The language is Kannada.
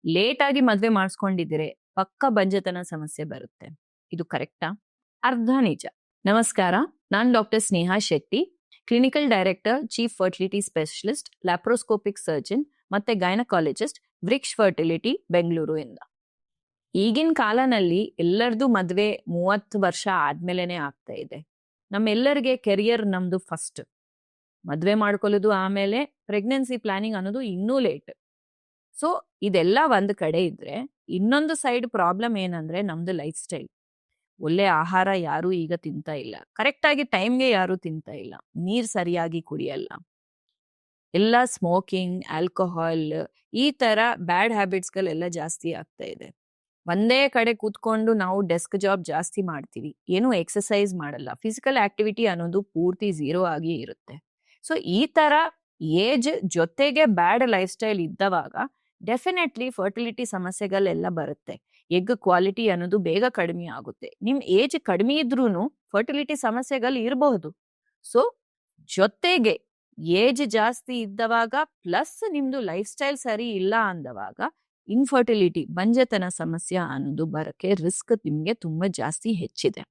ಲೇಟ್ ಆಗಿ ಮದ್ವೆ ಮಾಡಿಸ್ಕೊಂಡಿದ್ರೆ ಪಕ್ಕ ಬಂಜತನ ಸಮಸ್ಯೆ ಬರುತ್ತೆ. ಇದು ಕರೆಕ್ಟಾ? ಅರ್ಧ ನಿಜ. ನಮಸ್ಕಾರ, ನಾನು doctor Sneha Shetty, clinical director, chief fertility specialist, laparoscopic surgeon ಮತ್ತೆ ಗೈನಕಾಲಜಿಸ್ಟ್, ಬ್ರಿಕ್ಸ್ ಫರ್ಟಿಲಿಟಿ, ಬೆಂಗಳೂರು ಇಂದ. ಈಗಿನ ಕಾಲನಲ್ಲಿ ಎಲ್ಲರದು ಮದ್ವೆ 30 ವರ್ಷ ಆದ್ಮೇಲೆನೆ ಆಗ್ತಾ ಇದೆ. ನಮ್ಮೆಲ್ಲರಿಗೆ ಕೆರಿಯರ್ ನಮ್ದು ಫಸ್ಟ್. ಮದ್ವೆ ಮಾಡ್ಕೊಳ್ಳೋದು ಆಮೇಲೆ, ಪ್ರೆಗ್ನೆನ್ಸಿ ಪ್ಲಾನಿಂಗ್ ಅನ್ನೋದು ಇನ್ನೂ ಲೇಟ್. ಸೊ ಇದೆಲ್ಲ ಒಂದ್ ಕಡೆ ಇದ್ರೆ, ಇನ್ನೊಂದು ಸೈಡ್ ಪ್ರಾಬ್ಲಮ್ ಏನಂದ್ರೆ ನಮ್ದು ಲೈಫ್ ಸ್ಟೈಲ್. ಒಳ್ಳೆ ಆಹಾರ ಯಾರು ಈಗ ತಿಂತಾ ಇಲ್ಲ, ಕರೆಕ್ಟ್ ಆಗಿ ಟೈಮ್ಗೆ ಯಾರು ತಿಂತಾ ಇಲ್ಲ, ನೀರ್ ಸರಿಯಾಗಿ ಕುಡಿಯಲ್ಲ, ಎಲ್ಲ ಸ್ಮೋಕಿಂಗ್, ಆಲ್ಕೋಹಾಲ್, ಈ ತರ ಬ್ಯಾಡ್ ಹ್ಯಾಬಿಟ್ಸ್ಗಳೆಲ್ಲ ಜಾಸ್ತಿ ಆಗ್ತಾ ಇದೆ. ಒಂದೇ ಕಡೆ ಕೂತ್ಕೊಂಡು ನಾವು ಡೆಸ್ಕ್ ಜಾಬ್ ಜಾಸ್ತಿ ಮಾಡ್ತೀವಿ, ಏನು ಎಕ್ಸಸೈಸ್ ಮಾಡಲ್ಲ, ಫಿಸಿಕಲ್ ಆಕ್ಟಿವಿಟಿ ಅನ್ನೋದು ಪೂರ್ತಿ ಝೀರೋ ಆಗಿ ಇರುತ್ತೆ. ಸೊ ಈ ತರ ಏಜ್ ಜೊತೆಗೆ ಬ್ಯಾಡ್ ಲೈಫ್ ಸ್ಟೈಲ್ ಇದ್ದವಾಗ ಡೆಫಿನೆಟ್ಲಿ ಫರ್ಟಿಲಿಟಿ ಸಮಸ್ಯೆಗಳೆಲ್ಲ ಬರುತ್ತೆ. ಎಗ್ ಕ್ವಾಲಿಟಿ ಅನ್ನೋದು ಬೇಗ ಕಡಿಮೆ ಆಗುತ್ತೆ. ನಿಮ್ ಏಜ್ ಕಡಿಮೆ ಇದ್ರೂನು ಫರ್ಟಿಲಿಟಿ ಸಮಸ್ಯೆಗಳು ಇರಬಹುದು. ಸೊ ಜೊತೆಗೆ ಏಜ್ ಜಾಸ್ತಿ ಇದ್ದವಾಗ ಪ್ಲಸ್ ನಿಮ್ದು ಲೈಫ್ ಸ್ಟೈಲ್ ಸರಿ ಇಲ್ಲ ಅಂದವಾಗ ಇನ್ಫರ್ಟಿಲಿಟಿ ಬಂಜೆತನ ಸಮಸ್ಯೆ ಅನ್ನೋದು ಬರಕ್ಕೆ ರಿಸ್ಕ್ ನಿಮ್ಗೆ ತುಂಬಾ ಜಾಸ್ತಿ ಹೆಚ್ಚಿದೆ.